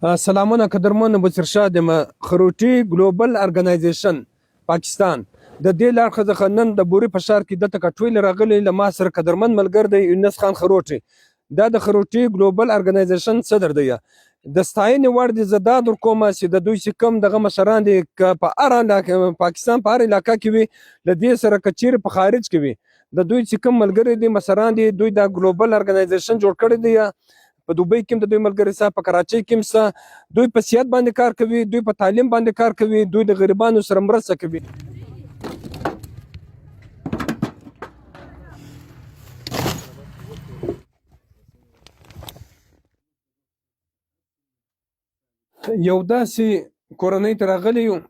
سلامونه قدرمن بصیرشاه یم. خروټي ګلوبل ارګنایزیشن پاکستان د دې لارښه څخه نن د بوري په ښار کې دلته کټویل راغلی له ما سره قدرمن ملګری دی یونس خان خروټي. دا د خروټي ګلوبل ارګنایزیشن صدر دی. د ستاینې وړ دي زه دا در کومه چې د دوی چې کوم دغه مشران دي که په هر پاکستان په هر علاقه کې وي له دې سره که چیرې په خارج کې وي د دوی چې کوم ملګري دي مشران دي دوی دا ګلوبل ارګنایزیشن جوړ کړی دی. په دوبۍ کې د دوی ملګري سره په کراچۍ کې سره دوی په صحت باندې کار کوي، دوی په تعلیم باندې کار کوي، دوی د غریبانو سره مرسته کوي. یو داسې کورنۍ ته راغلی یو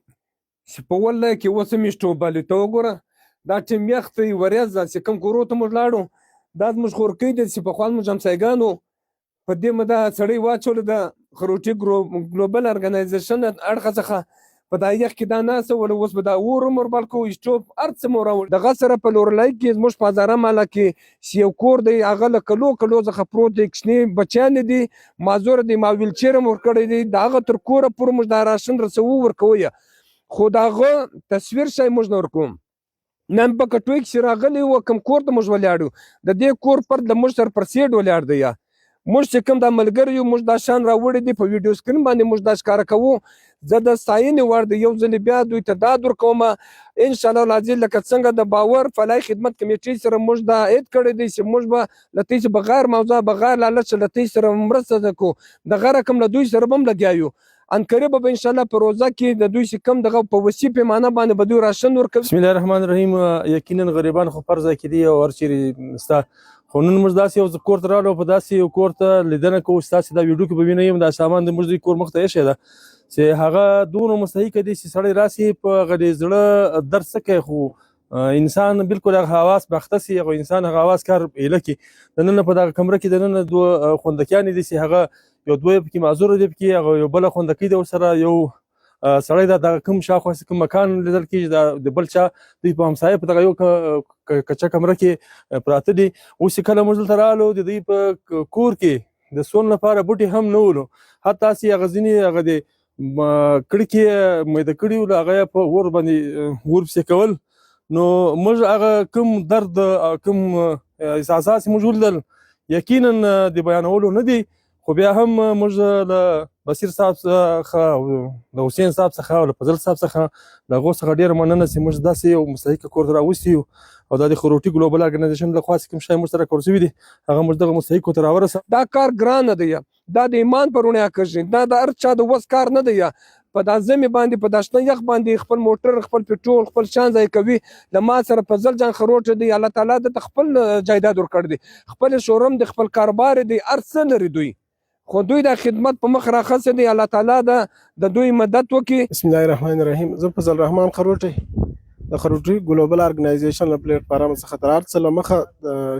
چې په والله کې اوسه میشتو بالي ته وګوره دا ټیم یخ ته ورځ دا چې کوم کورو ته موږ لاړو دا زموږ خورکۍ دی چې پخوا زموږ همسایګانو په دې مده سړی واچولو د خروټي ګلوبل ارګنایزیشن اړخه څخه په دا یخ کې دا ناسته ول اوس به دا اور عمر بلکو اسټوپ هر څه مو راوړ دغه سره په لورلای کې زموږ په هزاره ماله کې چې یو کور دی هغه له کلو څخه پروت دی کوچني بچیان دي معذور دي ما ویلچیر هم ورکړی دی د هغه تر کوره پورې موږ دا راشن رسوو ورکوو خو د هغه تصویر شی موږ نه ورکوو. نن په کټوۍ کې راغلی و کوم کور ته موږ ولاړو د دې کور پر د موږ سره پر سیډ ولاړ دی موږ چې کوم دا ملګری یو موږ دا شان راوړی دی په ویډیو سکرین باندې موږ دا ښکاره کوو. زه د ستاینې وړ دی یو ځل بیا دوی ته دا درکوم انشاءالله العزیز لکه څنګه د باور فلاحي خدمت کمیټې سره موږ دا عید کړی دی چې موږ به له دوی څخه بغیر موضوع بغیر لالچ له دوی سره مرسته کوو دغه رقم له دوی سره به هم لګیا یو انقریب به انشاءالله په روزه کې د دوی چې کوم دغه په وسیع پیمانه باندې به دوی راشن ورکوي. بسم الله الرحمن الرحیم. یقینا غریبان خو پر ځای کې دي او هر چیرې ستا خو نن موږ داسې یو کور ته راغلو په داسې یو کور ته لیدنه کوو چې تاسې دا ویډیو کې به وینئ دا سامان د موږ دوی کور مخ ته ایښی ده چې هغه دومره مستحقه دي چې سړی راسي په هغه د زړه درد څه کوي خو انسان بالکل هغه حواس باخته سي هغه انسان هغه حواس کار ایله کړي. د نن په دغه کمره کې د نن دوه خوندکیانې دي چې هغه یو دوی پکې معذوره دي پکې هغه یو بله خوندکۍ ده ورسره یو سړی دا دغه کوم شاوخوا کوم مکان لیدل کېږي د بل چا دوی په همسایه په دغه یو کچه کمره کې پراته دي. اوس چې کله موږ دلته راغلو د دوی په کور کې د سون لپاره بوټي هم نه ولو حتی هسې هغه ځینې هغه د کړکې میده کړي ول هغه یې په اور باندې اور پسې کول نو موږ هغه کوم درد کوم احساسات چې موږ ولیدل یقینا د بیانولو نه دي خو بیا هم موږ له بصیر صاحب څخه او د حسین صاحب څخه او له فضل صاحب څخه له هغو څخه ډېره مننه چې موږ داسې یو مستحقه کور ته راوستي یو او دا د خروټي ګلوبل ارګنایزیشن له خوا چې کوم شی موږ سره کار شوي دي هغه موږ دغه مستحقو ته راورسوه. دا کار ګرانه دی دا د ایمان په رڼا کېږي دا د هر چا د وس کار نه دی په دا زمې باندې په دا شنه یخ باندې خپل موټر خپل پټرول خپل شان ځای کوي له ما سره فضل جان خروټ دی الله تعالی د خپل جایداد ورکړ دی خپل شورم د خپل کاروبار دی ارڅ لري دوی خو دوی د خدمت په مخ راخصه دی الله تعالی د دوی مدد وکړي. بسم الله الرحمن الرحیم. زه فضل رحمان خروټی د خروټي ګلوبل ارګنایزیشن له پلیټ فارم څخه تر هر څه له مخه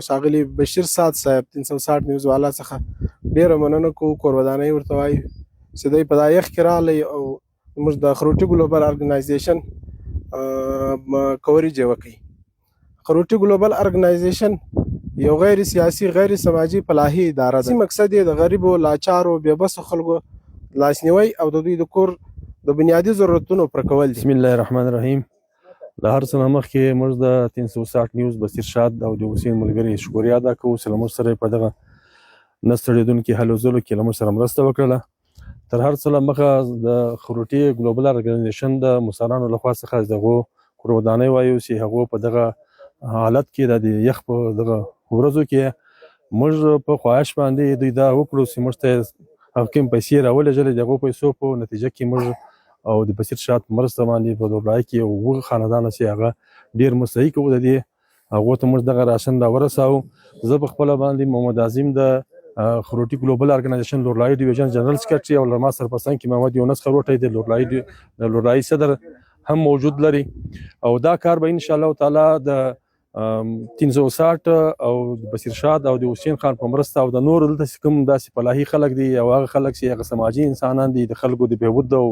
شاغلي بشیر سعد صاحب 360 نیوز والا څخه ډېره مننه کوو کورودانۍ ورته وایو چې دوی په دا یخ کې راغلی او موږ د خروټي ګلوبل ارګنایزیشن کوریج یې وکړي. خروټي ګلوبل ارګنایزیشن یو غیر سیاسي غیر سماجي فلاحي اداره ده. مقصد یې د غریبو لاچارو بېبسو خلکو لاسنیوی او د دوی د کور د بنیادي ضرورتونو پوره کول دي. بسم الله الرحمن الرحیم. له هر څه نه مخکې موږ د 360 نیوز بصیر شاد او د حسین ملګري شکریا ادا کوو چې له موږ سره په دغه نه ستړېدونکي هلو ځلو کې له موږ سره مرسته وکړله. تر هر څه له مخه د خروټي ګلوبل ارګنایزیشن د مسارانو لخوا څخه د هغو قربانۍ وایو چې هغو په دغه حالت کې د یخ په دغه ورځو کې موږ په خواهش باندې دوی دا وکړو چې موږ ته هغه کوم پیسې راولېږلې د هغو پیسو په نتیجه کې موږ او د بصیر شاد مرسته باندې په لورلای کې هغه خاندان چې هغه ډېر مستحق وو د دې هغو ته موږ دغه راشن راورساوو. زه په خپله باندې محمد عظیم د خروټي ګلوبل ارګنایزیشن لورلای ډیویژن جنرال سکرټري او له ما سره په څنګ کې محمد یونس خروټی د لورلای صدر هم موجود لري او دا کار به انشاءالله تعالی د 360 او د بصیر شاد او د حسین خان په مرسته او د نور دلته کوم داسې فلاحي خلک دي او هغه خلک چې هغه سماجي انسانان دي د خلکو د بهبود او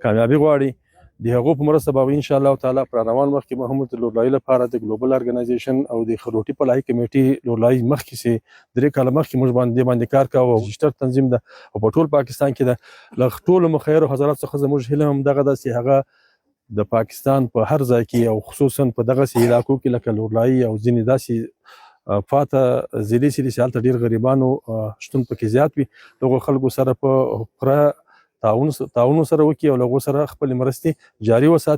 کامیابي غواړي د هغو په مرسته به ان شاء الله تعالی پر روان وخت کې هم د لورلایي لپاره د ګلوبل ارګنایزیشن او د خروټي پلاهي کمیټې لورلایي مخکې سي 3 کاله مخکې موږ باندې کار کاوه او رجسټر تنظیم ده او په ټول پاکستان کې ده له ټولو مخیرو حضرات څخه زموږ هیله هم دغه ده چې هغه د پاکستان په هر ځای کې او خصوصا په دغسې علاقو کې لکه لورلایي او ځینې داسې فاته ضلعې چې دي چې هلته ډېر غریبانو شتون پکې زیات وي دغو خلکو سره په پوره تعاون سره وکړي او له هغو سره خپلې مرستې جاري وساتي.